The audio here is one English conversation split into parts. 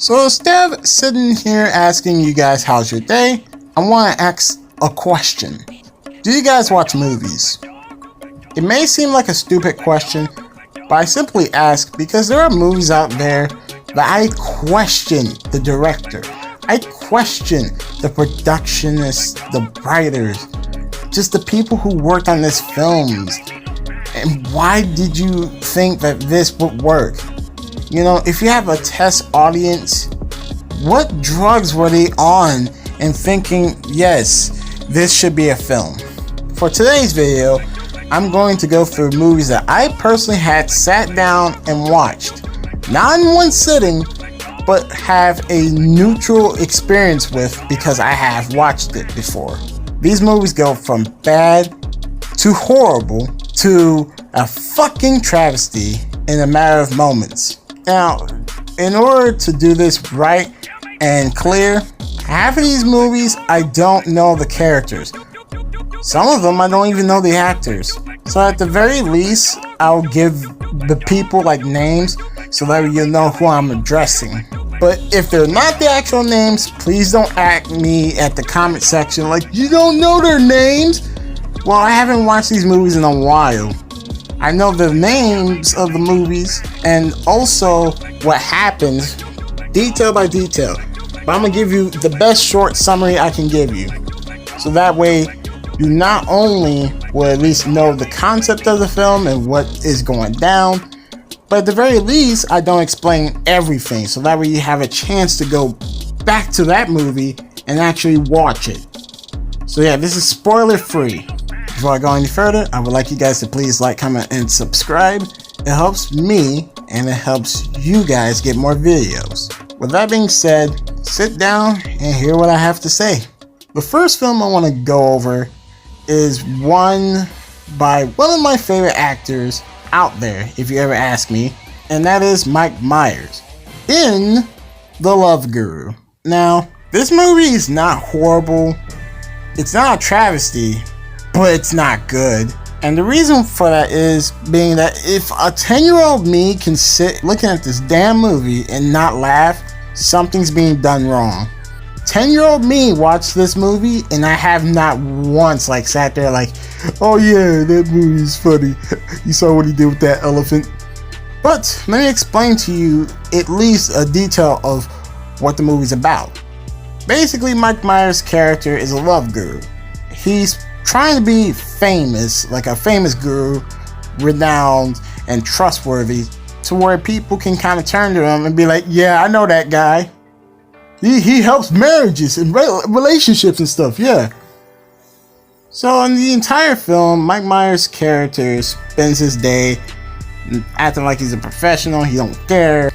So instead of sitting here asking you guys how's your day, I want to ask a question. Do you guys watch movies? It may seem like a stupid question, but I simply ask because there are movies out there that I question the director. I question the productionists, the writers, just the people who worked on these films. And why did you think that this would work? You know, if you have a test audience, what drugs were they on and thinking, yes, this should be a film? For today's video, I'm going to go through movies that I personally had sat down and watched. Not in one sitting, but have a neutral experience with because I have watched it before. These movies go from bad to horrible to a fucking travesty in a matter of moments. Now, in order to do this right and clear, half of these movies I don't know the characters. Some of them I don't even know the actors. So at the very least, I'll give the people like names so that you'll know who I'm addressing. But if they're not the actual names, please don't at me at the comment section like, you don't know their names? Well, I haven't watched these movies in a while. I know the names of the movies and also what happens detail by detail. But I'm going to give you the best short summary I can give you. So that way you not only will at least know the concept of the film and what is going down, but at the very least I don't explain everything. So that way you have a chance to go back to that movie and actually watch it. So yeah, this is spoiler free. Before I go any further, I would like you guys to please like, comment, and subscribe. It helps me and it helps you guys get more videos. With that being said, sit down and hear what I have to say. The first film I want to go over is one by one of my favorite actors out there, if you ever ask me, and that is Mike Myers in The Love Guru. Now, this movie is not horrible, it's not a travesty, but it's not good. And the reason for that is being that if a 10-year-old me can sit looking at this damn movie and not laugh, something's being done wrong. 10-year-old me watched this movie and I have not once like sat there like, oh yeah, that movie's funny. You saw what he did with that elephant. But let me explain to you at least a detail of what the movie's about. Basically, Mike Myers' character is a love guru. He's trying to be famous, like a famous guru, renowned and trustworthy, to where people can kind of turn to him and be like, yeah, I know that guy. He helps marriages and relationships and stuff, yeah. So in the entire film, Mike Myers' character spends his day acting like he's a professional, he don't care,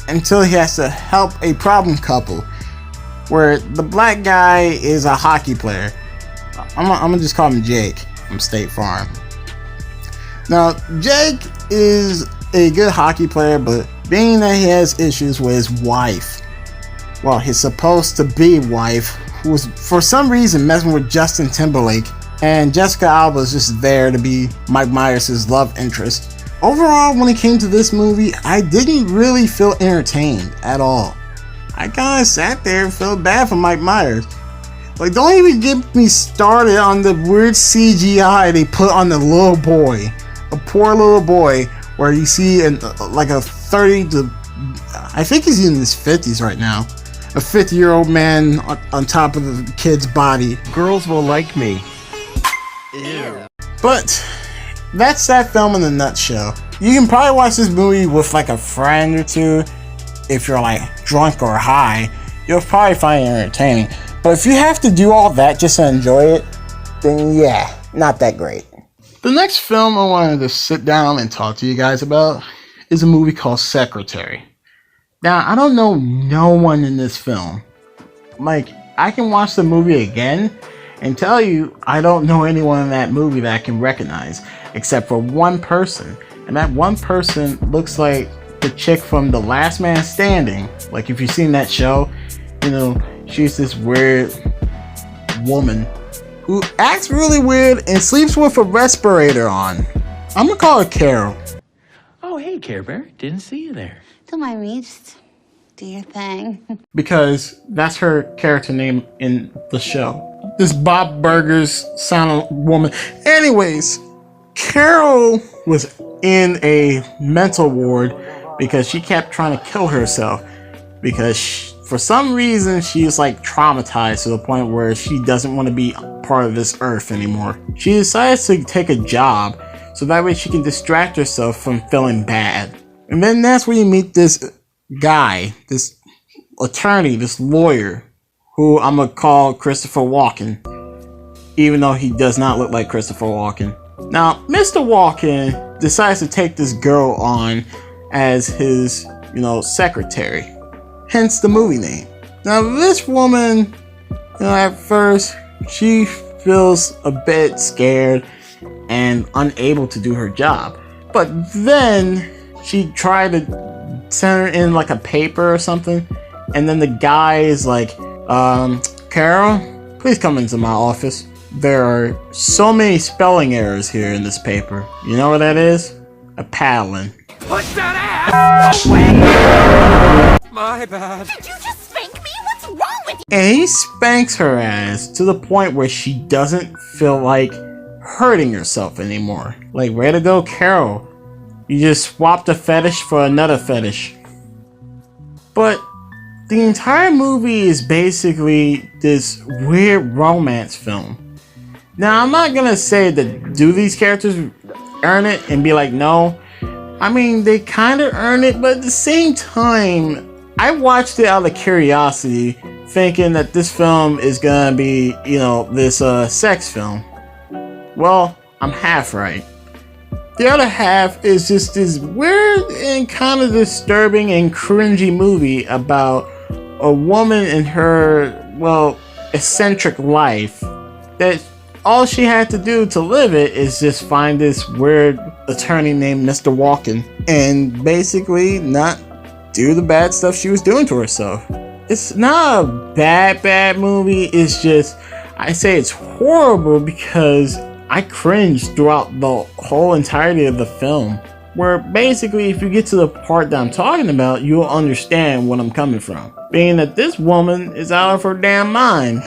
until he has to help a problem couple, where the black guy is a hockey player. I'm gonna just call him Jake from State Farm. Now, Jake is a good hockey player, but being that he has issues with his wife, well, his supposed to be wife, who was for some reason messing with Justin Timberlake, and Jessica Alba is just there to be Mike Myers' love interest. Overall, when it came to this movie, I didn't really feel entertained at all. I kind of sat there and felt bad for Mike Myers. Like, don't even get me started on the weird CGI they put on the little boy. A poor little boy, where you see like a 30 to, I think he's in his 50s right now. A 50-year-old man on top of the kid's body. Girls will like me. Ew. But that's that film in a nutshell. You can probably watch this movie with like a friend or two. If you're like drunk or high, you'll probably find it entertaining. But if you have to do all that just to enjoy it, then yeah, not that great. The next film I wanted to sit down and talk to you guys about is a movie called Secretary. Now, I don't know no one in this film. Like, I can watch the movie again and tell you I don't know anyone in that movie that I can recognize, except for one person. And that one person looks like the chick from The Last Man Standing. Like, if you've seen that show, you know, she's this weird woman who acts really weird and sleeps with a respirator on. I'm gonna call her Carol. Oh, hey, Care Bear. Didn't see you there. To my wrist. Do your thing. Because that's her character name in the show. This Bob Burgers sound woman. Anyways, Carol was in a mental ward because she kept trying to kill herself because for some reason she's like traumatized to the point where she doesn't want to be part of this earth anymore. She decides to take a job so that way she can distract herself from feeling bad. And then that's where you meet this guy, this attorney, this lawyer, who I'm gonna call Christopher Walken, even though he does not look like Christopher Walken. Now, Mr. Walken decides to take this girl on as his, secretary. Hence the movie name. Now, this woman, at first, she feels a bit scared and unable to do her job. But then she tried to send her in like a paper or something, and then the guy is like, Carol, please come into my office. There are so many spelling errors here in this paper. You know what that is? A paddling. Push that ass away! My bad. Did you just spank me? What's wrong with you? And he spanks her ass to the point where she doesn't feel like hurting herself anymore. Like, way to go, Carol. You just swapped a fetish for another fetish. But the entire movie is basically this weird romance film. Now, I'm not gonna say that do these characters earn it and be like, no. I mean, they kind of earn it, but at the same time, I watched it out of curiosity, thinking that this film is gonna be, this sex film. Well, I'm half right. The other half is just this weird and kind of disturbing and cringy movie about a woman in her, eccentric life that all she had to do to live it is just find this weird attorney named Mr. Walken and basically not do the bad stuff she was doing to herself. It's not a bad movie. It's just, I say it's horrible because I cringed throughout the whole entirety of the film. Where basically, if you get to the part that I'm talking about, you'll understand what I'm coming from. Being that this woman is out of her damn mind.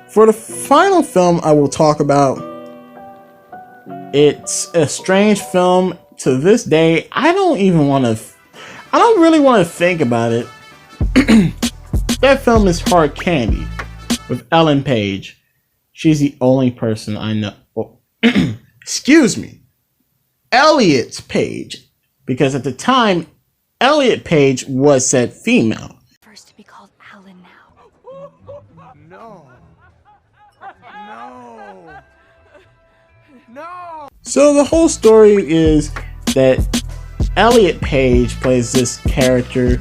For the final film I will talk about, it's a strange film to this day. I don't really want to think about it. That film is Hard Candy with Ellen Page. She's the only person I know. Excuse me. Elliot Page. Because at the time, Elliot Page was said female. First to be called Alan now. No. No. No. So the whole story is that Elliot Page plays this character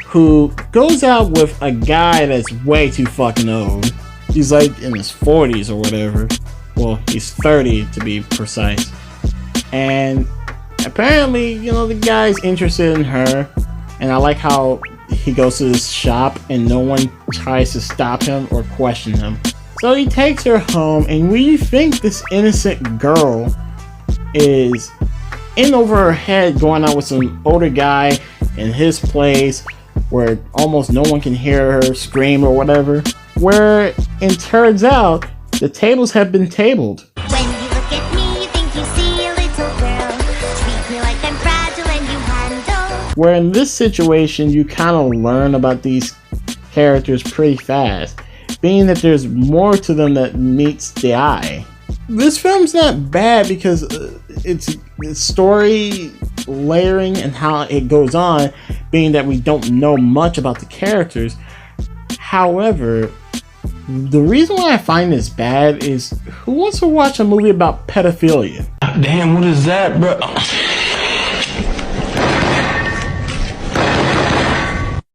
who goes out with a guy that's way too fucking old. He's like in his 40s or whatever. Well, he's 30 to be precise. And apparently, the guy's interested in her. And I like how he goes to this shop and no one tries to stop him or question him. So he takes her home, and we think this innocent girl is in over her head going out with some older guy in his place where almost no one can hear her scream or whatever. Where it turns out the tables have been tabled. When you look at me, you think you see a little girl. Treat me like I'm fragile and you handle. Where in this situation, you kind of learn about these characters pretty fast, being that there's more to them that meets the eye. This film's not bad because it's story layering and how it goes on, being that we don't know much about the characters. However, the reason why I find this bad is, who wants to watch a movie about pedophilia? Damn, what is that, bro?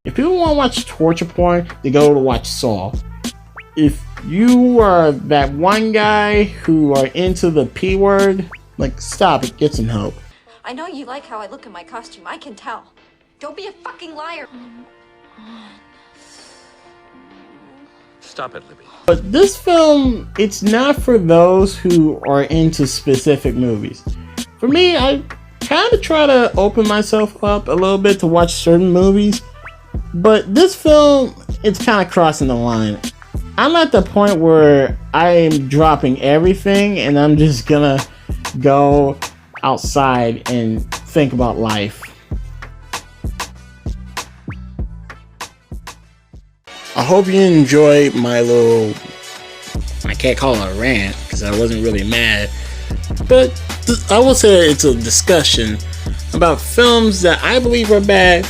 If people want to watch torture porn, they go to watch Saw. If you are that one guy who are into the P word, stop it, get some help. I know you like how I look in my costume, I can tell. Don't be a fucking liar. Stop it, Libby. But this film, it's not for those who are into specific movies. For me, I kind of try to open myself up a little bit to watch certain movies, But this film, it's kind of crossing the line. I'm at the point where I am dropping everything and I'm just gonna go outside and think about life. I hope you enjoyed my little, I can't call it a rant because I wasn't really mad, but I will say it's a discussion about films that I believe are bad,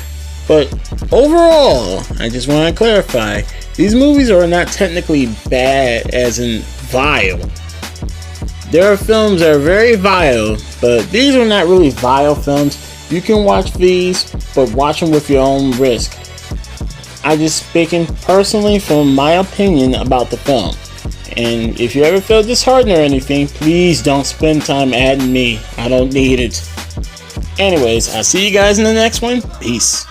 but overall, I just want to clarify, these movies are not technically bad as in vile. There are films that are very vile, but these are not really vile films. You can watch these, but watch them with your own risk. I just speaking personally from my opinion about the film. And if you ever feel disheartened or anything, please don't spend time adding me. I don't need it. Anyways, I'll see you guys in the next one. Peace.